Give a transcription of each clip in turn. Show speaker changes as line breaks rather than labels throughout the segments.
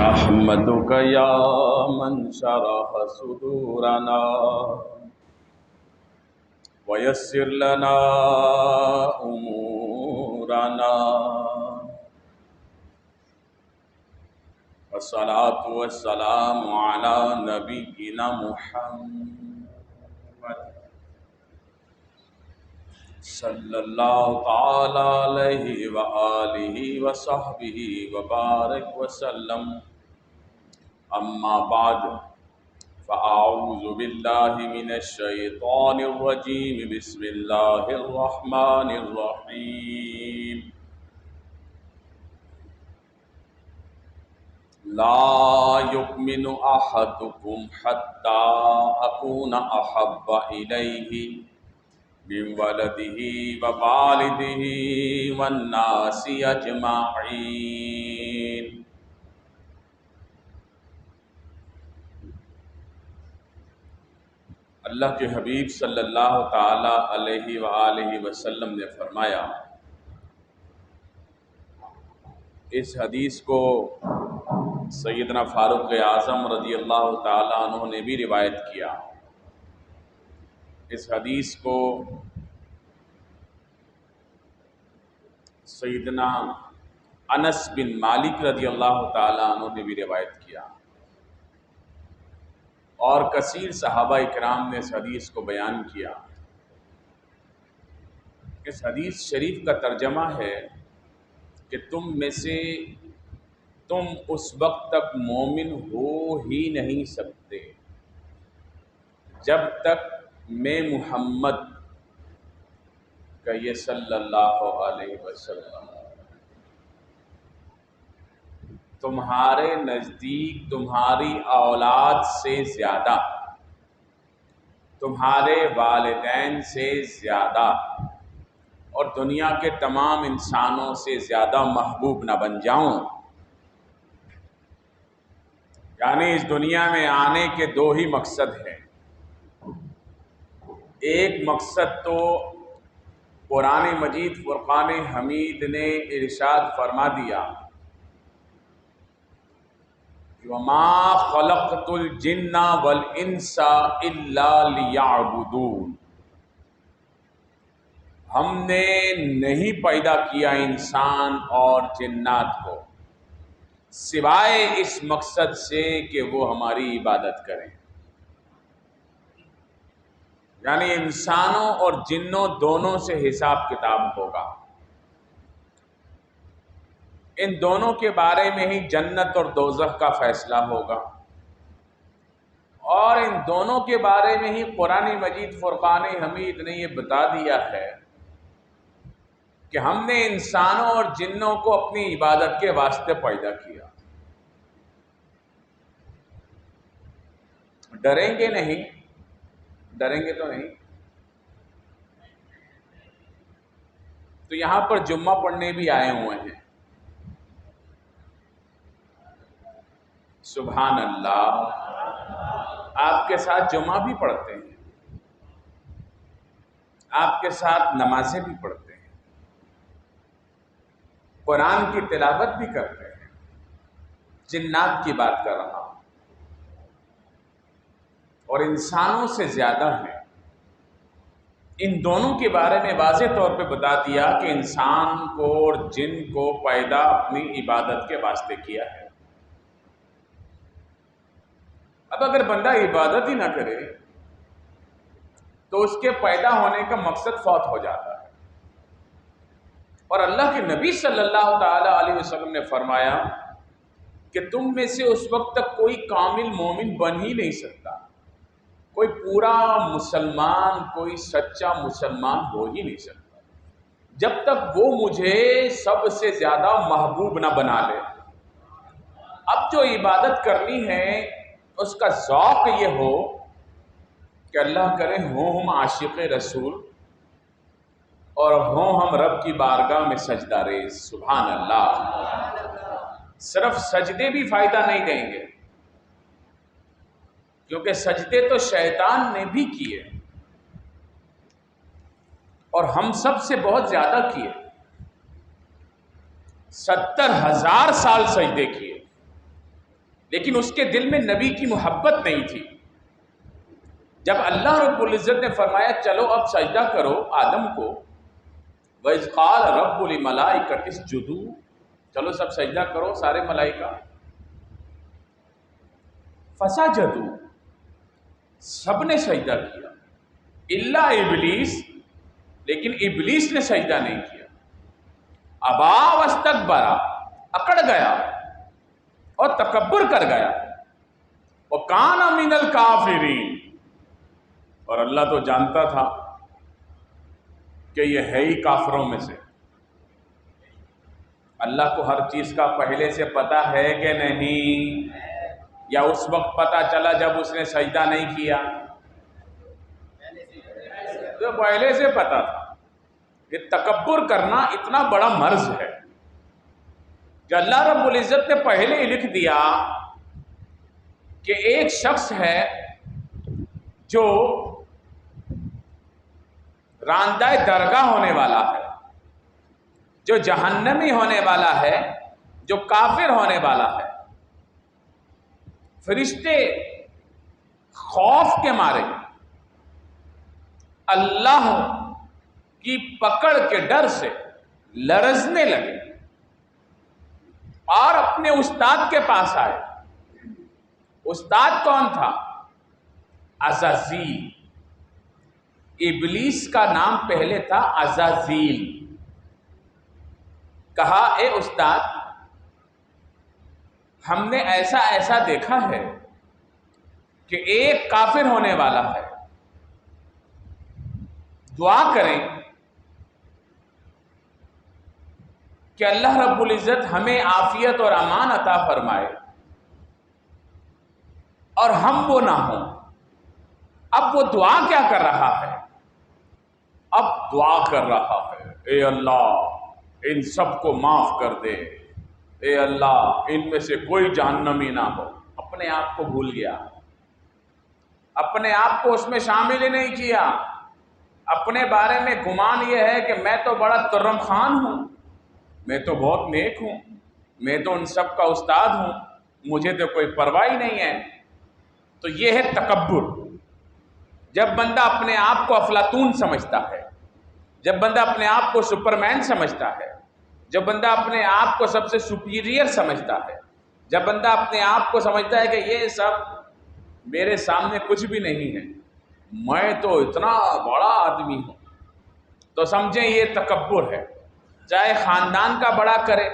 نحمدك يا من شرح صدورنا ويسر لنا أمورنا والصلاة والسلام على نبينا محمد صلی اللہ تعالی علیہ وآلہ وصحبہ وبارک وسلم اما بعد فاعوذ باللہ من الشیطان الرجیم بسم اللہ الرحمن الرحیم لا یؤمن احدکم حتی اکون احب الیہ من ولده ووالده والناس اجمعین۔ اللہ کے حبیب صلی اللہ تعالی علیہ وآلہ وسلم نے فرمایا، اس حدیث کو سیدنا فاروق اعظم رضی اللہ تعالی عنہ نے بھی روایت کیا۔ اس حدیث کو سیدنا انس بن مالک رضی اللہ تعالی عنہ نے بھی روایت کیا، اور کثیر صحابہ اکرام نے اس حدیث کو بیان کیا۔ اس حدیث شریف کا ترجمہ ہے کہ تم میں سے تم اس وقت تک مومن ہو ہی نہیں سکتے جب تک میں محمد کہیے صلی اللہ علیہ وسلم تمہارے نزدیک تمہاری اولاد سے زیادہ، تمہارے والدین سے زیادہ اور دنیا کے تمام انسانوں سے زیادہ محبوب نہ بن جاؤں۔ یعنی اس دنیا میں آنے کے دو ہی مقصد ہیں۔ ایک مقصد تو قرآن مجید فرقان حمید نے ارشاد فرما دیا، وَمَا خَلَقْتُ الْجِنَّ وَالْإِنسَ إِلَّا لِيَعْبُدُونَ، ہم نے نہیں پیدا کیا انسان اور جنات کو سوائے اس مقصد سے کہ وہ ہماری عبادت کریں۔ یعنی انسانوں اور جنوں دونوں سے حساب کتاب ہوگا، ان دونوں کے بارے میں ہی جنت اور دوزخ کا فیصلہ ہوگا، اور ان دونوں کے بارے میں ہی قرآن مجید فرقان حمید نے یہ بتا دیا ہے کہ ہم نے انسانوں اور جنوں کو اپنی عبادت کے واسطے پیدا کیا۔ ڈریں گے نہیں؟ ڈریں گے تو نہیں؟ تو یہاں پر جمعہ پڑھنے بھی آئے ہوئے ہیں۔ سبحان اللہ، آپ کے ساتھ جمعہ بھی پڑھتے ہیں، آپ کے ساتھ نمازیں بھی پڑھتے ہیں، قرآن کی تلاوت بھی کرتے ہیں۔ جنات کی بات کر رہا ہوں، اور انسانوں سے زیادہ ہیں۔ ان دونوں کے بارے میں واضح طور پہ بتا دیا کہ انسان کو اور جن کو پیدا اپنی عبادت کے واسطے کیا ہے۔ اب اگر بندہ عبادت ہی نہ کرے تو اس کے پیدا ہونے کا مقصد فوت ہو جاتا ہے۔ اور اللہ کے نبی صلی اللہ تعالی علیہ وسلم نے فرمایا کہ تم میں سے اس وقت تک کوئی کامل مومن بن ہی نہیں سکتا، کوئی پورا مسلمان، کوئی سچا مسلمان ہو ہی نہیں سکتا جب تک وہ مجھے سب سے زیادہ محبوب نہ بنا لے۔ اب جو عبادت کرنی ہے اس کا ذوق یہ ہو کہ اللہ کرے ہوں ہم عاشق رسول اور ہوں ہم رب کی بارگاہ میں سجدہ ریز۔ سبحان اللہ۔ صرف سجدے بھی فائدہ نہیں دیں گے، کیونکہ سجدے تو شیطان نے بھی کیے اور ہم سب سے بہت زیادہ کیے، 70,000 سال سجدے کیے۔ لیکن اس کے دل میں نبی کی محبت نہیں تھی۔ جب اللہ رب العزت نے فرمایا چلو اب سجدہ کرو آدم کو، وَإِذْ قَالَ رَبُّ لِلْمَلَائِكَةِ اسْجُدُوا، چلو سب سجدہ کرو سارے ملائکہ، فَسَجَدُوا، سب نے سجدہ کیا، الا ابلیس، لیکن ابلیس نے سجدہ نہیں کیا، ابا واستکبر، اکڑ گیا اور تکبر کر گیا، وَكَانَ مِنَ الْكَافِرِينَ، اور اللہ تو جانتا تھا کہ یہ ہے ہی کافروں میں سے۔ اللہ کو ہر چیز کا پہلے سے پتہ ہے کہ نہیں، یا اس وقت پتہ چلا جب اس نے سجدہ نہیں کیا؟ تو پہلے سے پتہ تھا۔ یہ تکبر کرنا اتنا بڑا مرض ہے کہ اللہ رب العزت نے پہلے ہی لکھ دیا کہ ایک شخص ہے جو راندہ درگاہ ہونے والا ہے، جو جہنمی ہونے والا ہے، جو کافر ہونے والا ہے۔ فرشتے خوف کے مارے اللہ کی پکڑ کے ڈر سے لرزنے لگے اور اپنے استاد کے پاس آئے۔ استاد کون تھا؟ عزازیل۔ ابلیس کا نام پہلے تھا عزازیل۔ کہا اے استاد، ہم نے ایسا ایسا دیکھا ہے کہ ایک کافر ہونے والا ہے، دعا کریں کہ اللہ رب العزت ہمیں عافیت اور امان عطا فرمائے اور ہم وہ نہ ہوں۔ اب وہ دعا کیا کر رہا ہے؟ اب دعا کر رہا ہے اے اللہ ان سب کو معاف کر دے، اے اللہ ان میں سے کوئی جہنمی نہ ہو۔ اپنے آپ کو بھول گیا، اپنے آپ کو اس میں شامل ہی نہیں کیا۔ اپنے بارے میں گمان یہ ہے کہ میں تو بڑا ترم خان ہوں، میں تو بہت نیک ہوں، میں تو ان سب کا استاد ہوں، مجھے تو کوئی پرواہ نہیں ہے۔ تو یہ ہے تکبر۔ جب بندہ اپنے آپ کو افلاطون سمجھتا ہے، جب بندہ اپنے آپ کو سپرمین سمجھتا ہے، جب بندہ اپنے آپ کو سب سے سپیریئر سمجھتا ہے، جب بندہ اپنے آپ کو سمجھتا ہے کہ یہ سب میرے سامنے کچھ بھی نہیں ہے، میں تو اتنا بڑا آدمی ہوں، تو سمجھیں یہ تکبر ہے۔ چاہے خاندان کا بڑا کرے،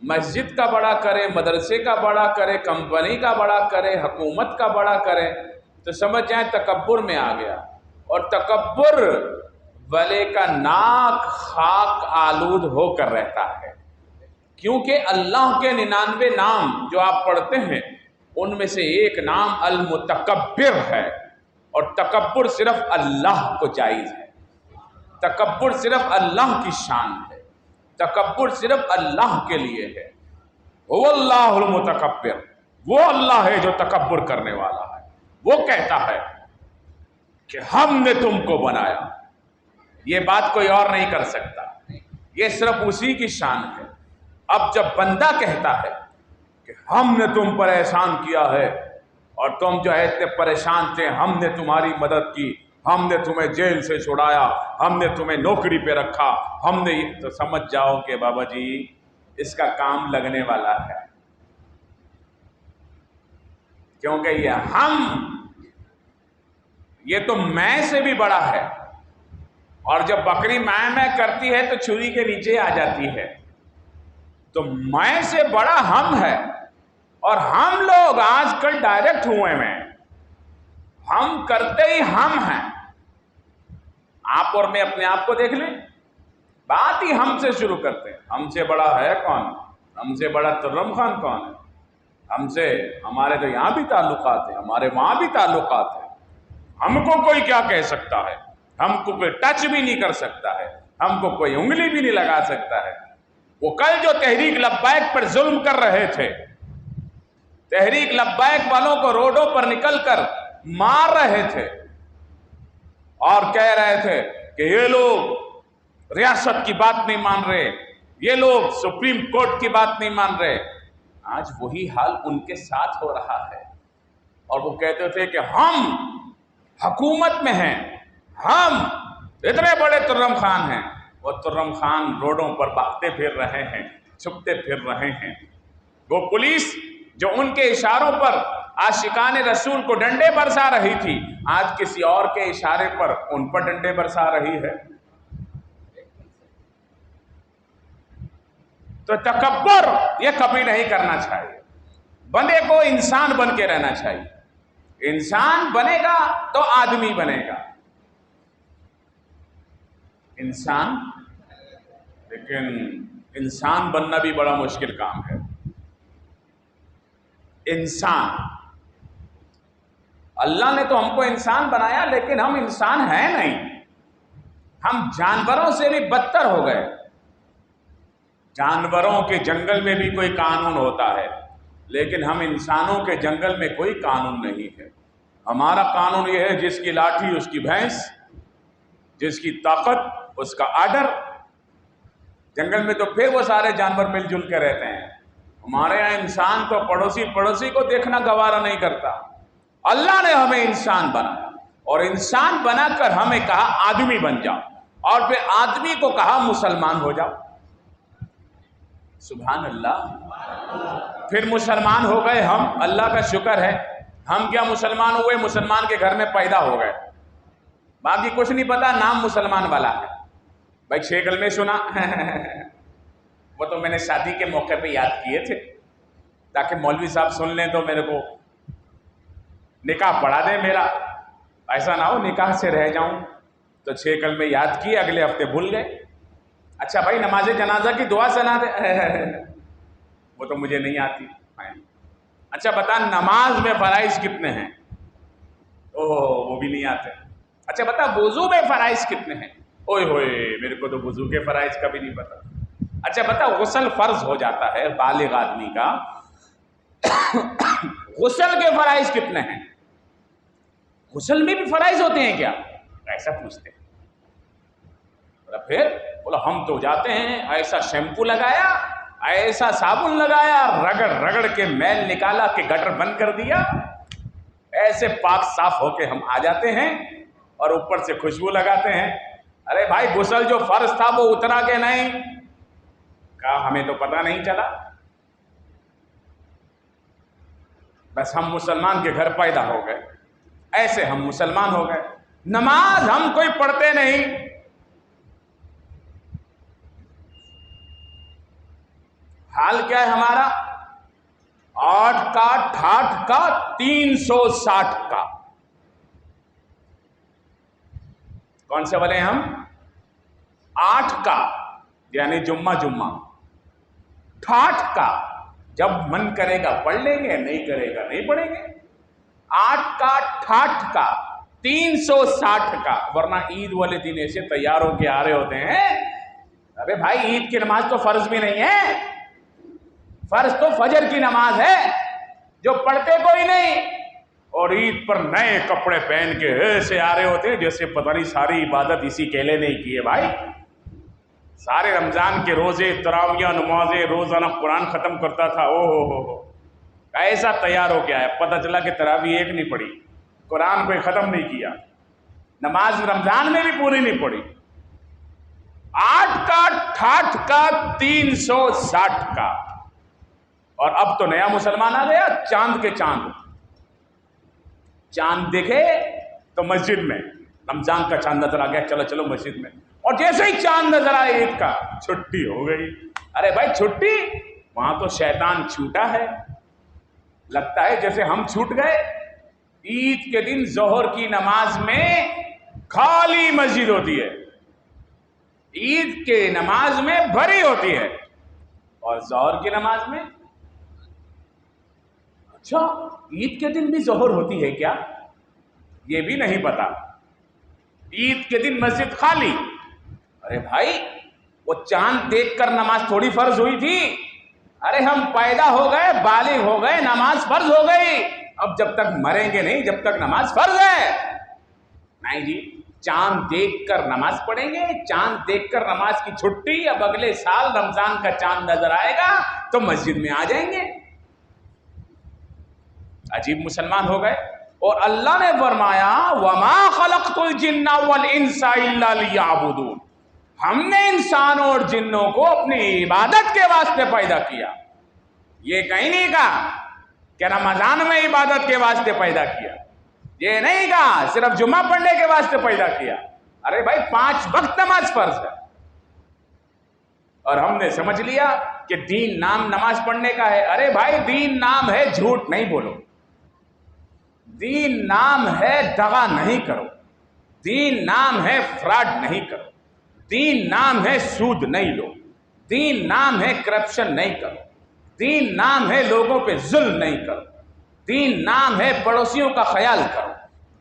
مسجد کا بڑا کرے، مدرسے کا بڑا کرے، کمپنی کا بڑا کرے، حکومت کا بڑا کرے، تو سمجھ جائیں تکبر میں آ گیا۔ اور تکبر والے کا ناک خاک آلود ہو کر رہتا ہے، کیونکہ اللہ کے 99 نام جو آپ پڑھتے ہیں ان میں سے ایک نام المتکبر ہے، اور تکبر صرف اللہ کو جائز ہے، تکبر صرف اللہ کی شان ہے، تکبر صرف اللہ کے لیے ہے۔ هو اللہ المتکبر، وہ اللہ ہے جو تکبر کرنے والا ہے۔ وہ کہتا ہے کہ ہم نے تم کو بنایا، یہ بات کوئی اور نہیں کر سکتا، یہ صرف اسی کی شان ہے۔ اب جب بندہ کہتا ہے کہ ہم نے تم پر احسان کیا ہے اور تم جو ہے اتنے پریشان تھے، ہم نے تمہاری مدد کی، ہم نے تمہیں جیل سے چھڑایا، ہم نے تمہیں نوکری پہ رکھا، ہم نے، تو سمجھ جاؤ کہ بابا جی اس کا کام لگنے والا ہے، کیونکہ یہ ہم، یہ تو میں سے بھی بڑا ہے، اور جب بکری میں کرتی ہے تو چھری کے نیچے آ جاتی ہے، تو میں سے بڑا ہم ہے۔ اور ہم لوگ آج کل ڈائریکٹ ہوئے میں، ہم کرتے ہی ہم ہیں۔ آپ اور میں اپنے آپ کو دیکھ لیں، بات ہی ہم سے شروع کرتے ہیں، ہم سے بڑا ہے کون، ہم سے بڑا ترم خان کون ہے، ہم سے، ہمارے تو یہاں بھی تعلقات ہیں، ہمارے وہاں بھی تعلقات ہیں، ہم کو کوئی کیا کہہ سکتا ہے، ہم کو کوئی ٹچ بھی نہیں کر سکتا ہے، ہم کو کوئی انگلی بھی نہیں لگا سکتا ہے۔ وہ کل جو تحریک لبیک پر ظلم کر رہے تھے، تحریک لبیک والوں کو روڈوں پر نکل کر مار رہے تھے اور کہہ رہے تھے کہ یہ لوگ ریاست کی بات نہیں مان رہے، یہ لوگ سپریم کورٹ کی بات نہیں مان رہے، آج وہی حال ان کے ساتھ ہو رہا ہے، اور وہ کہتے تھے کہ ہم حکومت میں ہیں، ہم اتنے بڑے ترم خان ہیں۔ وہ ترم خان روڈوں پر بھاگتے پھر رہے ہیں، چھپتے پھر رہے ہیں۔ وہ پولیس جو ان کے اشاروں پر عاشقان رسول کو ڈنڈے برسا رہی تھی، آج کسی اور کے اشارے پر ان پر ڈنڈے برسا رہی ہے۔ تو تکبر یہ کبھی نہیں کرنا چاہیے، بندے کو انسان بن کے رہنا چاہیے۔ انسان بنے گا تو آدمی بنے گا، انسان، لیکن انسان بننا بھی بڑا مشکل کام ہے۔ انسان، اللہ نے تو ہم کو انسان بنایا، لیکن ہم انسان ہیں نہیں، ہم جانوروں سے بھی بدتر ہو گئے۔ جانوروں کے جنگل میں بھی کوئی قانون ہوتا ہے، لیکن ہم انسانوں کے جنگل میں کوئی قانون نہیں ہے۔ ہمارا قانون یہ ہے، جس کی لاٹھی اس کی بھینس، جس کی طاقت اس کا آڈر۔ جنگل میں تو پھر وہ سارے جانور مل جل کے رہتے ہیں، ہمارے یہاں انسان تو پڑوسی کو دیکھنا گوارا نہیں کرتا۔ اللہ نے ہمیں انسان بنایا، اور انسان بنا کر ہمیں کہا آدمی بن جاؤ، اور پھر آدمی کو کہا مسلمان ہو جاؤ۔ سبحان اللہ، پھر مسلمان ہو گئے ہم، اللہ کا شکر ہے۔ ہم کیا مسلمان ہوئے؟ مسلمان کے گھر میں پیدا ہو گئے، باقی کچھ نہیں پتا، نام مسلمان والا ہے۔ بھائی 6 کلمے سنا وہ تو میں نے شادی کے موقع پہ یاد کیے تھے، تاکہ مولوی صاحب سن لیں تو میرے کو نکاح پڑھا دیں میرا، ایسا نہ ہو نکاح سے رہ جاؤں۔ تو 6 کلمے یاد کیے، اگلے ہفتے بھول گئے۔ اچھا بھائی نماز جنازہ کی دعا سنا دے وہ تو مجھے نہیں آتی۔ اچھا بتا نماز میں فرائض کتنے ہیں؟ وہ بھی نہیں آتے۔ اچھا بتا وضو میں فرائض کتنے ہیں؟ اوئے ہوئے میرے کو تو وضو کے فرائض کا بھی نہیں پتا۔ اچھا بتا غسل فرض ہو جاتا ہے بالغ آدمی کا، غسل کے فرائض کتنے ہیں؟ غسل میں بھی فرائض ہوتے ہیں کیا؟ ایسا پوچھتے ہیں۔ پھر بولا ہم تو جاتے ہیں، ایسا شیمپو لگایا، ایسا صابن لگایا، رگڑ رگڑ کے میل نکالا کہ گٹر بند کر دیا، ایسے پاک صاف ہو کے ہم آ جاتے ہیں، اور اوپر سے خوشبو لگاتے ہیں۔ ارے بھائی غسل جو فرض تھا وہ اترا کہ نہیں؟ کہا ہمیں تو پتہ نہیں چلا، بس ہم مسلمان کے گھر پیدا ہو گئے، ایسے ہم مسلمان ہو گئے۔ نماز ہم کوئی پڑھتے نہیں، حال کیا ہے ہمارا؟ 8 کا 68 کا 360 کا۔ کون سے والے ہم؟ 8 کا یعنی جمعہ، 68 کا جب من کرے گا پڑھ لیں گے، نہیں کرے گا نہیں پڑھیں گے۔ 8 کا 68 کا 360 کا، ورنہ عید والے دن ایسے تیار ہو کے آ رہے ہوتے ہیں۔ ارے بھائی عید کی نماز تو فرض بھی نہیں ہے، فرض تو فجر کی نماز ہے جو پڑھتے کوئی نہیں، اور عید پر نئے کپڑے پہن کے ایسے آ رہے ہوتے ہیں جیسے پتہ نہیں ساری عبادت اسی کیلے نہیں کی ہے۔ بھائی سارے رمضان کے روزے، تراویح، نمازیں، روزانہ قرآن ختم کرتا تھا، او ہو ایسا تیار ہو گیا ہے، پتہ چلا کہ تراویح ایک نہیں پڑھی، قرآن کوئی ختم نہیں کیا، نماز رمضان میں بھی پوری نہیں پڑھی۔ 8 کا 68 کا 360 کا، اور اب تو نیا مسلمان آ گیا، چاند کے چاند، چاند دیکھے تو مسجد میں رمضان کا چاند نظر آ گیا، چلو چلو مسجد میں، اور جیسے ہی چاند نظر آئے عید کا، چھٹی ہو گئی۔ ارے بھائی چھٹی، وہاں تو شیطان چھوٹا ہے، لگتا ہے جیسے ہم چھوٹ گئے۔ عید کے دن ظہر کی نماز میں خالی مسجد ہوتی ہے، عید کے نماز میں بھری ہوتی ہے، اور ظہر کی نماز میں، اچھا عید کے دن بھی ظہر ہوتی ہے کیا؟ یہ بھی نہیں پتا۔ عید کے دن مسجد خالی، ارے بھائی وہ چاند دیکھ کر نماز تھوڑی فرض ہوئی تھی؟ ارے ہم پیدا ہو گئے، بالغ ہو گئے، نماز فرض ہو گئی، اب جب تک مریں گے نہیں جب تک نماز فرض ہے نہیں جی۔ چاند دیکھ کر نماز پڑھیں گے، چاند دیکھ کر نماز کی چھٹی، اب اگلے سال رمضان کا چاند نظر آئے گا تو مسجد میں آ جائیں گے۔ عجیب مسلمان ہو گئے. اور اللہ نے فرمایا وما خلقت الجن والانس الا لیعبدون، ہم نے انسانوں اور جنوں کو اپنی عبادت کے واسطے پیدا کیا. یہ کہیں نہیں کہا کہ رمضان میں عبادت کے واسطے پیدا کیا، یہ نہیں کہا صرف جمعہ پڑھنے کے واسطے پیدا کیا. ارے بھائی 5 وقت نماز فرض ہے، اور ہم نے سمجھ لیا کہ دین نام نماز پڑھنے کا ہے. ارے بھائی دین نام ہے جھوٹ نہیں بولو، دین نام ہے دغا نہیں کرو، دین نام ہے فراڈ نہیں کرو، دین نام ہے سود نہیں لو، دین نام ہے کرپشن نہیں کرو، دین نام ہے لوگوں پہ ظلم نہیں کرو، دین نام ہے پڑوسیوں کا خیال کرو،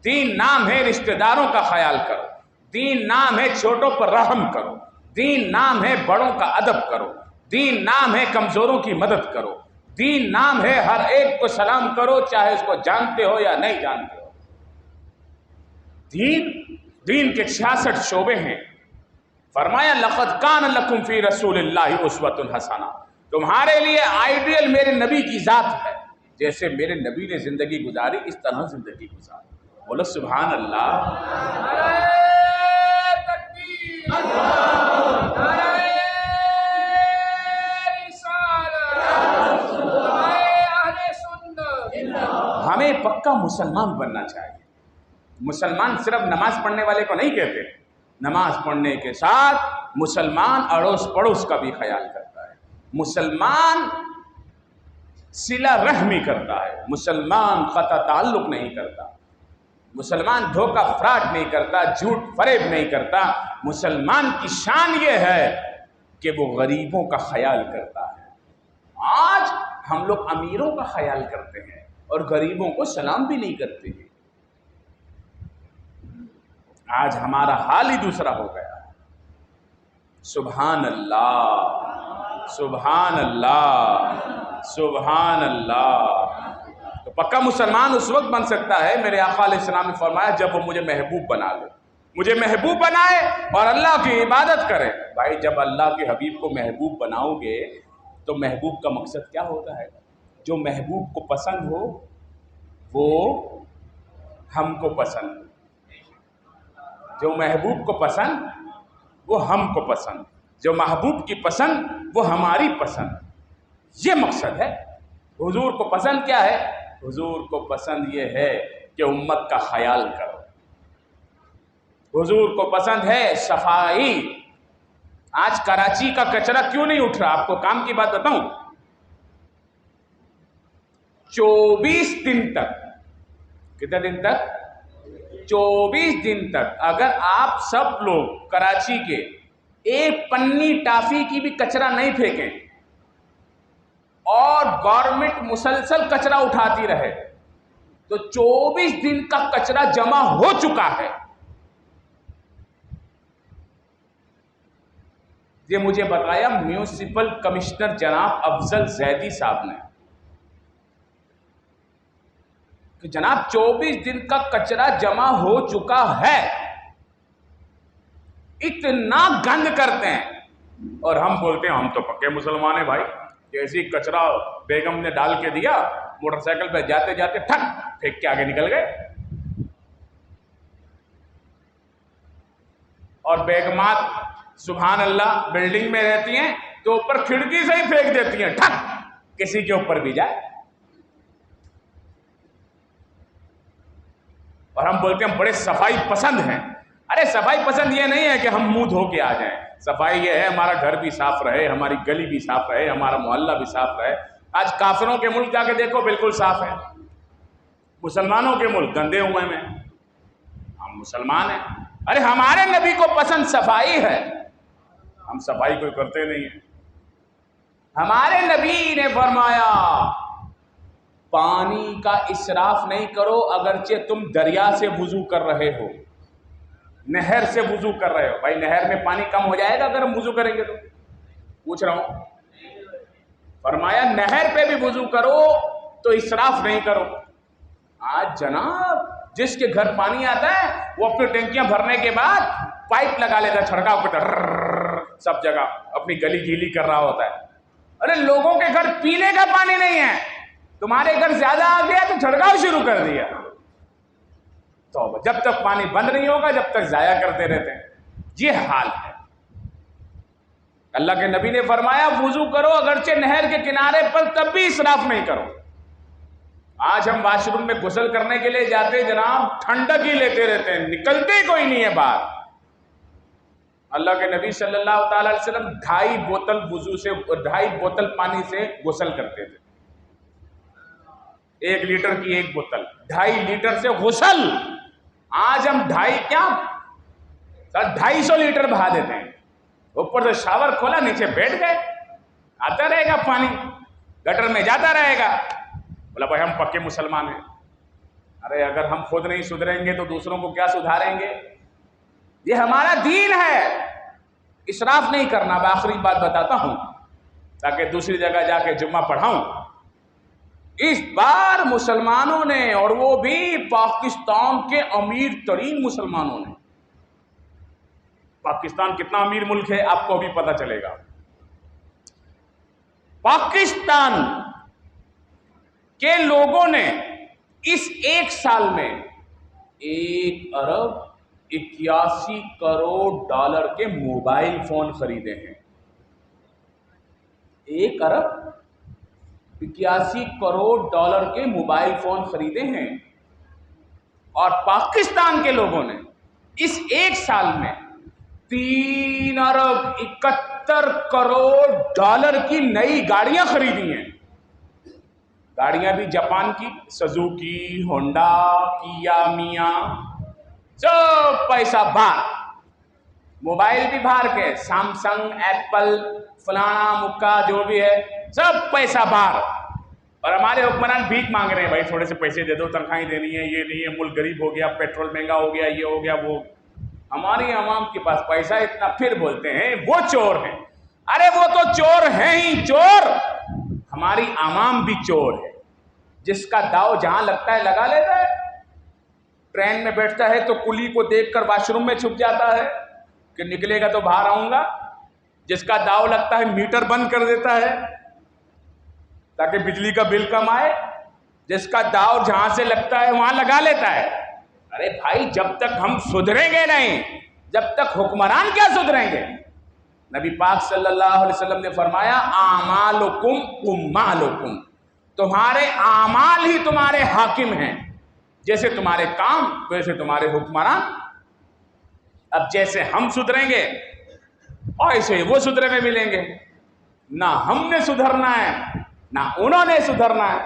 دین نام ہے رشتہ داروں کا خیال کرو، دین نام ہے چھوٹوں پر رحم کرو، دین نام ہے بڑوں کا ادب کرو، دین نام ہے کمزوروں کی مدد کرو، دین نام ہے ہر ایک کو سلام کرو چاہے اس کو جانتے ہو یا نہیں جانتے ہو. دین کے 66 شعبے ہیں. فرمایا لقد کان لکم فی رسول اللہ اسوۃ حسنہ، تمہارے لیے آئیڈیل میرے نبی کی ذات ہے. جیسے میرے نبی نے زندگی گزاری اس طرح زندگی گزاری. بولو سبحان اللہ. ہمیں پکا مسلمان بننا چاہیے. مسلمان صرف نماز پڑھنے والے کو نہیں کہتے، نماز پڑھنے کے ساتھ مسلمان اڑوس پڑوس کا بھی خیال کرتا ہے، مسلمان صلہ رحمی کرتا ہے، مسلمان قطع تعلق نہیں کرتا، مسلمان دھوکہ فراڈ نہیں کرتا، جھوٹ فریب نہیں کرتا. مسلمان کی شان یہ ہے کہ وہ غریبوں کا خیال کرتا ہے. آج ہم لوگ امیروں کا خیال کرتے ہیں اور غریبوں کو سلام بھی نہیں کرتے ہیں. آج ہمارا حال ہی دوسرا ہو گیا. سبحان اللہ سبحان اللہ سبحان اللہ. تو پکا مسلمان اس وقت بن سکتا ہے، میرے آقا علیہ السلام نے فرمایا جب وہ مجھے محبوب بنا لے، مجھے محبوب بنائے اور اللہ کی عبادت کرے. بھائی جب اللہ کے حبیب کو محبوب بناؤ گے تو محبوب کا مقصد کیا ہوتا ہے؟ جو محبوب کو پسند ہو وہ ہم کو پسند، جو محبوب کو پسند وہ ہم کو پسند، جو محبوب کی پسند وہ ہماری پسند. یہ مقصد ہے. حضور کو پسند کیا ہے؟ حضور کو پسند یہ ہے کہ امت کا خیال کرو. حضور کو پسند ہے صفائی. آج کراچی کا کچرا کیوں نہیں اٹھ رہا؟ آپ کو کام کی بات بتاؤں، 24 دن تک، کتنے دن تک؟ 24 دن تک اگر آپ سب لوگ کراچی کے ایک پنی ٹافی کی بھی کچرا نہیں پھینکیں اور گورنمنٹ مسلسل کچرا اٹھاتی رہے تو 24 دن کا کچرا جمع ہو چکا ہے. یہ مجھے بتایا میونسپل کمشنر جناب افضل زیدی صاحب نے کہ جناب 24 دن کا کچرا جمع ہو چکا ہے. اتنا گند کرتے ہیں اور ہم بولتے ہیں ہم تو پکے مسلمان ہیں بھائی. جیسی کچرا بیگم نے ڈال کے دیا، موٹر سائیکل پہ جاتے جاتے ٹھک پھینک کے آگے نکل گئے. اور بیگمات سبحان اللہ بلڈنگ میں رہتی ہیں تو اوپر کھڑکی سے ہی پھینک دیتی ہیں، ٹھک کسی کے اوپر بھی جائے. اور ہم بولتے ہیں ہم بڑے صفائی پسند ہیں. ارے صفائی پسند یہ نہیں ہے کہ ہم منہ دھو کے آ جائیں. صفائی یہ ہے ہمارا گھر بھی صاف رہے، ہماری گلی بھی صاف رہے، ہمارا محلہ بھی صاف رہے. آج کافروں کے ملک جا کے دیکھو بالکل صاف ہے، مسلمانوں کے ملک گندے ہوئے میں. ہم مسلمان ہیں. ارے ہمارے نبی کو پسند صفائی ہے، ہم صفائی کوئی کرتے نہیں ہیں. ہمارے نبی نے فرمایا پانی کا اسراف نہیں کرو، اگرچہ تم دریا سے وضو کر رہے ہو، نہر سے وضو کر رہے ہو. بھائی نہر میں پانی کم ہو جائے گا اگر ہم وضو کریں گے تو؟ پوچھ رہا ہوں. فرمایا نہر پہ بھی وضو کرو تو اسراف نہیں کرو. آج جناب جس کے گھر پانی آتا ہے وہ اپنی ٹینکیاں بھرنے کے بعد پائپ لگا لیتا ہے، چھڑکاؤ پہ سب جگہ اپنی گلی گیلی کر رہا ہوتا ہے. ارے لوگوں کے گھر پینے کا پانی نہیں ہے، تمہارے گھر زیادہ آ گیا تو چھڑکاؤ شروع کر دیا. تو جب تک پانی بند نہیں ہوگا جب تک ضائع کرتے رہتے ہیں. یہ حال ہے. اللہ کے نبی نے فرمایا وضو کرو اگرچہ نہر کے کنارے پر، تب بھی اسراف نہیں کرو. آج ہم واش روم میں غسل کرنے کے لیے جاتے جناب ٹھنڈک ہی لیتے رہتے ہیں، نکلتے کوئی نہیں ہے باہر. اللہ کے نبی صلی اللہ تعالی علیہ وسلم 2.5 بوتل پانی سے غسل کرتے تھے. 1 لیٹر کی 1 بوتل، 2.5 لیٹر سے غسل. آج ہم 250 لیٹر بہا دیتے ہیں. اوپر سے شاور کھولا، نیچے بیٹھ گئے، آتا رہے گا پانی، گٹر میں جاتا رہے گا. بولا بھائی ہم پکے مسلمان ہیں. ارے اگر ہم خود نہیں سدھریں گے تو دوسروں کو کیا سدھاریں گے؟ یہ ہمارا دین ہے. اسراف نہیں کرنا. میں آخری بات بتاتا ہوں تاکہ دوسری جگہ جا کے جمعہ پڑھاؤں. اس بار مسلمانوں نے، اور وہ بھی پاکستان کے امیر ترین مسلمانوں نے، پاکستان کتنا امیر ملک ہے آپ کو بھی پتہ چلے گا. پاکستان کے لوگوں نے اس 1 سال میں 1 ارب 81 کروڑ ڈالر کے موبائل فون خریدے ہیں. 1 ارب 81 کروڑ ڈالر کے موبائل فون خریدے ہیں. اور پاکستان کے لوگوں نے اس 1 سال میں 3 ارب 71 کروڑ ڈالر کی نئی گاڑیاں خریدی ہیں. گاڑیاں بھی جاپان کی، سزوکی، ہونڈا، کیا، میاں، سب پیسہ باہر. موبائل بھی باہر کے، سامسنگ، ایپل، فلانا مکہ جو بھی ہے سب پیسہ باہر. اور ہمارے حکمران بھیک مانگ رہے ہیں، بھائی تھوڑے سے پیسے دے دو، تنخواہیں دینی ہے، یہ نہیں ہے، ملک غریب ہو گیا، پیٹرول مہنگا ہو گیا، یہ ہو گیا وہ. ہماری عوام کے پاس پیسہ اتنا، پھر بولتے ہیں وہ چور ہیں. ارے وہ تو چور ہیں ہی چور. ہماری عوام بھی چور ہے. جس کا داؤ جہاں لگتا ہے لگا لیتا ہے. ٹرین میں بیٹھتا ہے تو کلی کو دیکھ کر واش روم میں چھپ جاتا ہے کہ نکلے گا تو باہر آؤں گا. جس کا داؤ لگتا ہے میٹر بند کر دیتا ہے تاکہ بجلی کا بل کم آئے. جس کا داؤ جہاں سے لگتا ہے وہاں لگا لیتا ہے. ارے بھائی جب تک ہم سدھریں گے نہیں، جب تک حکمران کیا سدھریں گے؟ نبی پاک صلی اللہ علیہ وسلم نے فرمایا اعمالکم امالکم، تمہارے اعمال ہی تمہارے حاکم ہیں. جیسے تمہارے کام ویسے تمہارے حکمران. اب جیسے ہم سدھریں گے ایسے وہ سدھرے ہوئے ملیں گے. نہ ہم نے سدھرنا ہے نہ انہوں نے سدھرنا ہے.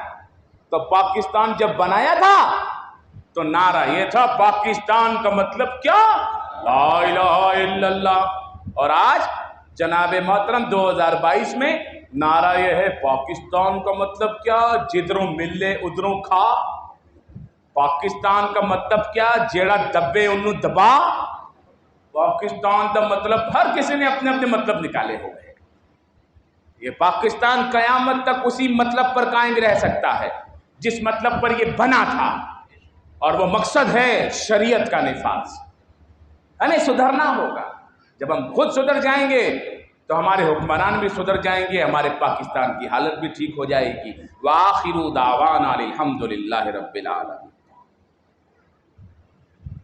تو پاکستان جب بنایا تھا تو نعرہ یہ تھا پاکستان کا مطلب کیا؟ لا الہ الا اللہ. اور آج جناب محترم 2022 میں نعرہ یہ ہے پاکستان کا مطلب کیا؟ جدھروں ملے ادھروں کھا. پاکستان کا مطلب کیا؟ جیڑا دبے انہوں دبا. پاکستان کا مطلب ہر کسی نے اپنے اپنے مطلب نکالے ہو گئے. یہ پاکستان قیامت تک اسی مطلب پر قائم رہ سکتا ہے جس مطلب پر یہ بنا تھا، اور وہ مقصد ہے شریعت کا نفاذ. ہمیں سدھرنا ہوگا. جب ہم خود سدھر جائیں گے تو ہمارے حکمران بھی سدھر جائیں گے، ہمارے پاکستان کی حالت بھی ٹھیک ہو جائے گی. وآخر دعوانا الحمد للہ رب العالمین.